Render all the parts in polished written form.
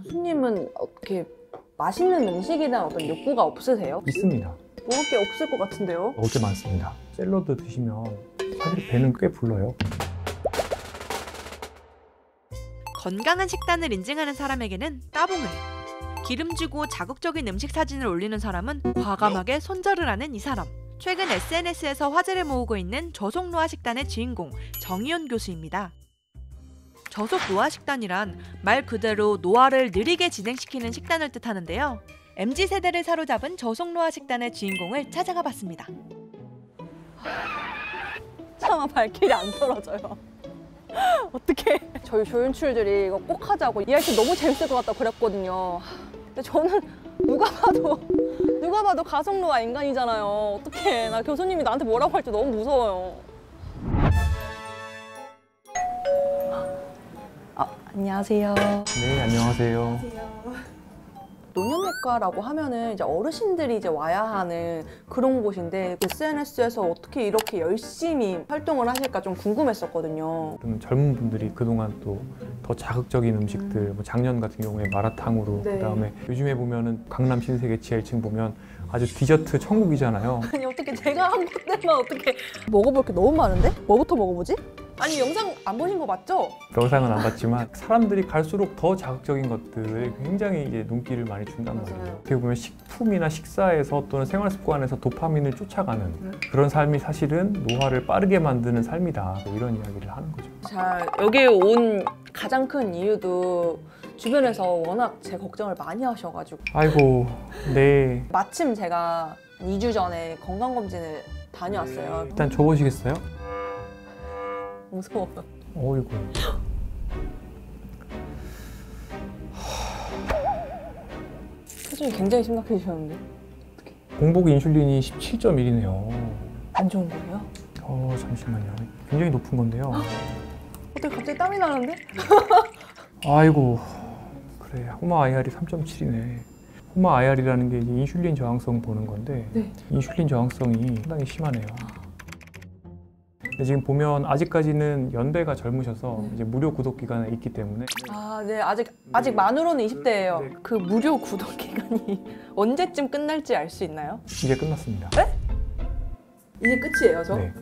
교수님은 어떻게 맛있는 음식이나 어떤 욕구가 없으세요? 있습니다. 먹을 게 없을 것 같은데요? 먹을 게 많습니다. 샐러드 드시면 사실 배는 꽤 불러요. 건강한 식단을 인증하는 사람에게는 따봉을, 기름지고 자극적인 음식 사진을 올리는 사람은 과감하게 손절을 하는 이 사람. 최근 SNS에서 화제를 모으고 있는 저속노화 식단의 주인공 정희연 교수입니다. 저속노화 식단이란 말 그대로 노화를 느리게 진행시키는 식단을 뜻하는데요. MZ세대를 사로잡은 저속노화 식단의 주인공을 찾아가 봤습니다. 차마 발길이 안 떨어져요. 어떡해. 저희 조연출들이 이거 꼭 하자고 이야기 너무 재밌을 것 같다고 그랬거든요. 근데 저는 누가 봐도 가속노화 인간이잖아요. 어떡해. 나 교수님이 나한테 뭐라고 할지 너무 무서워요. 안녕하세요. 네, 안녕하세요. 노년내과라고 하면은 이제 어르신들이 이제 와야 하는 그런 곳인데 SNS에서 어떻게 이렇게 열심히 활동을 하실까 좀 궁금했었거든요. 그럼 젊은 분들이 그동안 또 더 자극적인 음식들, 뭐 작년 같은 경우에 마라탕으로, 네. 그다음에 요즘에 보면은 강남 신세계 지하 1층 보면 아주 디저트 천국이잖아요. 아니 어떻게 제가 한 것들만 어떻게 먹어볼 게 너무 많은데? 뭐부터 먹어보지? 아니 영상 안 보신 거 맞죠? 영상은 안 봤지만 사람들이 갈수록 더 자극적인 것들에 굉장히 이제 눈길을 많이 준단 말이에요. 맞아요. 어떻게 보면 식품이나 식사에서 또는 생활 습관에서 도파민을 쫓아가는 그런 삶이 사실은 노화를 빠르게 만드는 삶이다. 뭐 이런 이야기를 하는 거죠. 자, 여기 온 가장 큰 이유도 주변에서 워낙 제 걱정을 많이 하셔가지고 아이고, 네. 마침 제가 2주 전에 건강검진을 다녀왔어요. 일단 줘보시겠어요? 무서워요. 어이구. 표정이 굉장히 심각해지셨는데 공복 인슐린이 17.1이네요. 안 좋은 거예요? 잠시만요. 굉장히 높은 건데요. 어떻게 갑자기 땀이 나는데? 아이고, 그래. 호마 IR이 3.7이네. 호마 IR이라는 게 이제 인슐린 저항성 보는 건데 네. 인슐린 저항성이 상당히 심하네요. 근데 지금 보면 아직까지는 연배가 젊으셔서 이제 무료 구독 기간에 있기 때문에 아, 네. 아직 만으로는 20대예요. 네. 그 무료 구독 기간이 언제쯤 끝날지 알 수 있나요? 이제 끝났습니다. 이제 끝이에요, 저? 네.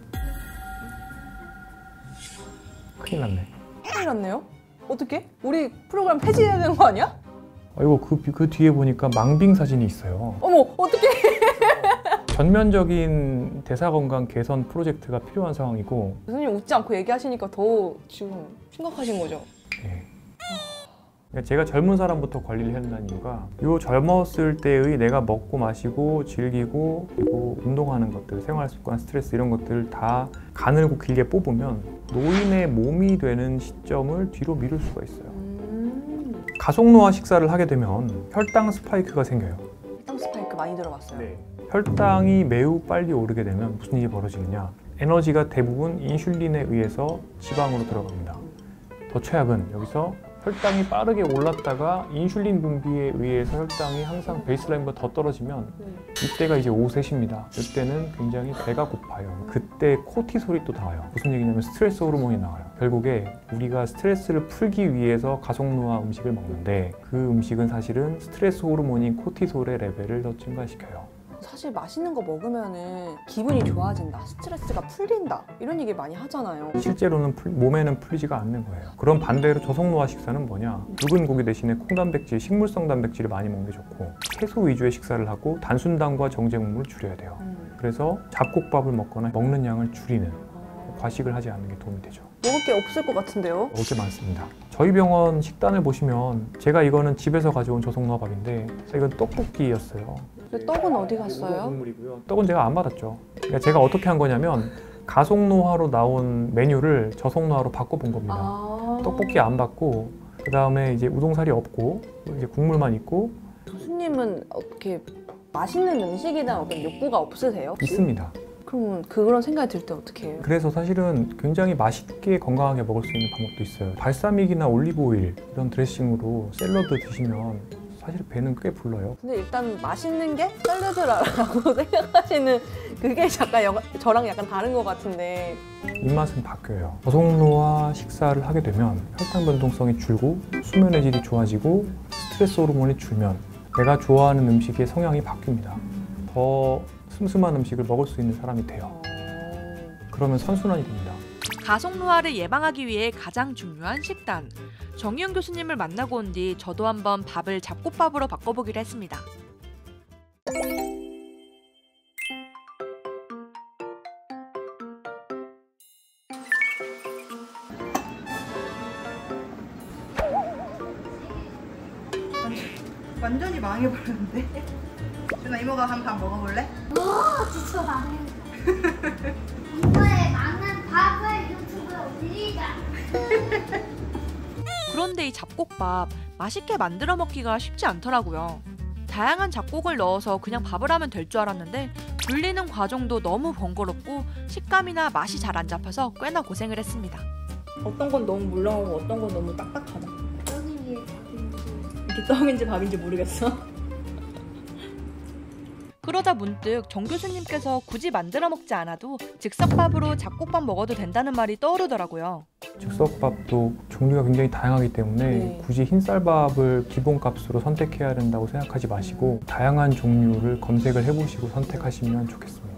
큰일 났네. 큰일 났네요. 어떻게? 우리 프로그램 폐지해야 되는 거 아니야? 아이고, 그 뒤에 보니까 망빙 사진이 있어요. 어머, 어떻게? 전면적인 대사 건강 개선 프로젝트가 필요한 상황이고, 교수님 웃지 않고 얘기하시니까 더 지금 심각하신 거죠? 네. 그러니까 제가 젊은 사람부터 관리를 해야 된다는 이유가 요 젊었을 때의 내가 먹고 마시고 즐기고 그리고 운동하는 것들, 생활 습관, 스트레스 이런 것들을 다 가늘고 길게 뽑으면 노인의 몸이 되는 시점을 뒤로 미룰 수가 있어요. 가속노화 식사를 하게 되면 혈당 스파이크가 생겨요. 혈당 스파이크 많이 들어봤어요. 혈당이 매우 빨리 오르게 되면 무슨 일이 벌어지느냐, 에너지가 대부분 인슐린에 의해서 지방으로 들어갑니다. 더 최악은 여기서 혈당이 빠르게 올랐다가 인슐린 분비에 의해서 혈당이 항상 베이스라인보다 더 떨어지면 이때가 이제 오셋입니다. 이때는 굉장히 배가 고파요. 그때 코티솔이 또 나와요. 무슨 얘기냐면 스트레스 호르몬이 나와요. 결국에 우리가 스트레스를 풀기 위해서 가속노화 음식을 먹는데 그 음식은 사실은 스트레스 호르몬인 코티솔의 레벨을 더 증가시켜요. 사실 맛있는 거 먹으면은 기분이 좋아진다, 스트레스가 풀린다 이런 얘기 많이 하잖아요. 실제로는 몸에는 풀리지가 않는 거예요. 그럼 반대로 저속노화 식사는 뭐냐? 붉은 고기 대신에 콩단백질, 식물성 단백질을 많이 먹는 게 좋고 채소 위주의 식사를 하고 단순당과 정제국물을 줄여야 돼요. 그래서 잡곡밥을 먹거나 먹는 양을 줄이는, 과식을 하지 않는 게 도움이 되죠. 먹을 게 없을 것 같은데요? 먹을 게 많습니다. 저희 병원 식단을 보시면 제가 이거는 집에서 가져온 저속노화 밥인데 이건 떡볶이였어요. 근데 떡은 어디 갔어요? 국물이고요. 떡은 제가 안 받았죠. 그러니까 제가 어떻게 한 거냐면 가속노화로 나온 메뉴를 저속노화로 바꿔본 겁니다. 떡볶이 안 받고 그 다음에 이제 우동사리 없고 이제 국물만 있고. 교수님은 어떻게 맛있는 음식이나 어떤 욕구가 없으세요? 있습니다. 그러면 그런 생각이 들 때 어떻게 해요? 그래서 사실은 굉장히 맛있게 건강하게 먹을 수 있는 방법도 있어요. 발사믹이나 올리브오일 이런 드레싱으로 샐러드 드시면 사실 배는 꽤 불러요. 근데 일단 맛있는 게 샐러드라고 생각하시는 그게 잠깐 저랑 약간 다른 것 같은데. 입맛은 바뀌어요. 저속노화 식사를 하게 되면 혈당 변동성이 줄고 수면의 질이 좋아지고 스트레스 호르몬이 줄면 내가 좋아하는 음식의 성향이 바뀝니다. 더 슴슴한 음식을 먹을 수 있는 사람이 돼요. 그러면 선순환이 됩니다. 가속노화를 예방하기 위해 가장 중요한 식단. 정희윤 교수님을 만나고 온 뒤 저도 한번 밥을 잡곡밥으로 바꿔보기로 했습니다. 완전히 망해버렸는데? 준아 이모가 한 밥 먹어볼래? 오, 진짜 망해. 이거에 망한 밥을 유튜브에 올리자. 그런데 이 잡곡밥 맛있게 만들어 먹기가 쉽지 않더라고요. 다양한 잡곡을 넣어서 그냥 밥을 하면 될 줄 알았는데 불리는 과정도 너무 번거롭고 식감이나 맛이 잘 안 잡혀서 꽤나 고생을 했습니다. 어떤 건 너무 물렁하고 어떤 건 너무 딱딱하다. 여기 위에 밥인지. 이게 떡인지 밥인지 모르겠어. 그러다 문득 정 교수님께서 굳이 만들어 먹지 않아도 즉석밥으로 잡곡밥 먹어도 된다는 말이 떠오르더라고요. 즉석밥도 종류가 굉장히 다양하기 때문에 네. 굳이 흰쌀밥을 기본값으로 선택해야 된다고 생각하지 마시고 다양한 종류를 검색을 해보시고 선택하시면 좋겠습니다.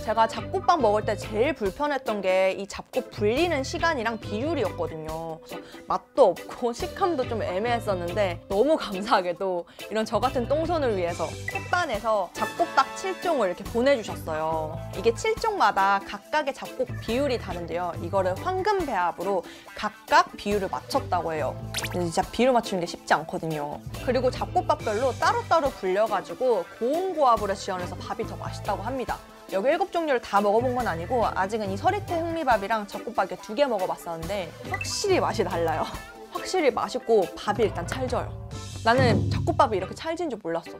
제가 잡곡밥 먹을 때 제일 불편했던 게 이 잡곡 불리는 시간이랑 비율이었거든요. 그래서 맛도 없고 식감도 좀 애매했었는데 너무 감사하게도 이런 저 같은 똥손을 위해서 햇반에서 잡곡밥 7종을 이렇게 보내주셨어요. 이게 7종마다 각각의 잡곡 비율이 다른데요. 이거를 황금 배합으로 각각 비율을 맞췄다고 해요. 근데 진짜 비율 맞추는 게 쉽지 않거든요. 그리고 잡곡밥별로 따로따로 불려가지고 고온고압으로 지어내서 밥이 더 맛있다고 합니다. 여기 7종류를 다 먹어본 건 아니고 아직은 이 서리태 흑미밥이랑 잡곡밥 이렇게 2개 먹어봤었는데 확실히 맛이 달라요. 확실히 맛있고 밥이 일단 찰져요. 나는 잡곡밥이 이렇게 찰진 줄 몰랐어.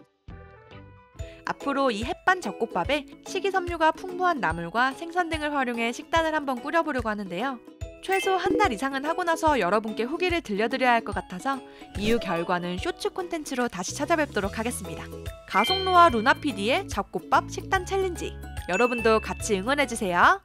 앞으로 이 햇반 잡곡밥에 식이섬유가 풍부한 나물과 생선 등을 활용해 식단을 한번 꾸려보려고 하는데요. 최소 한 달 이상은 하고 나서 여러분께 후기를 들려드려야 할 것 같아서 이후 결과는 쇼츠 콘텐츠로 다시 찾아뵙도록 하겠습니다. 가속노화 루나 PD의 잡곡밥 식단 챌린지, 여러분도 같이 응원해주세요.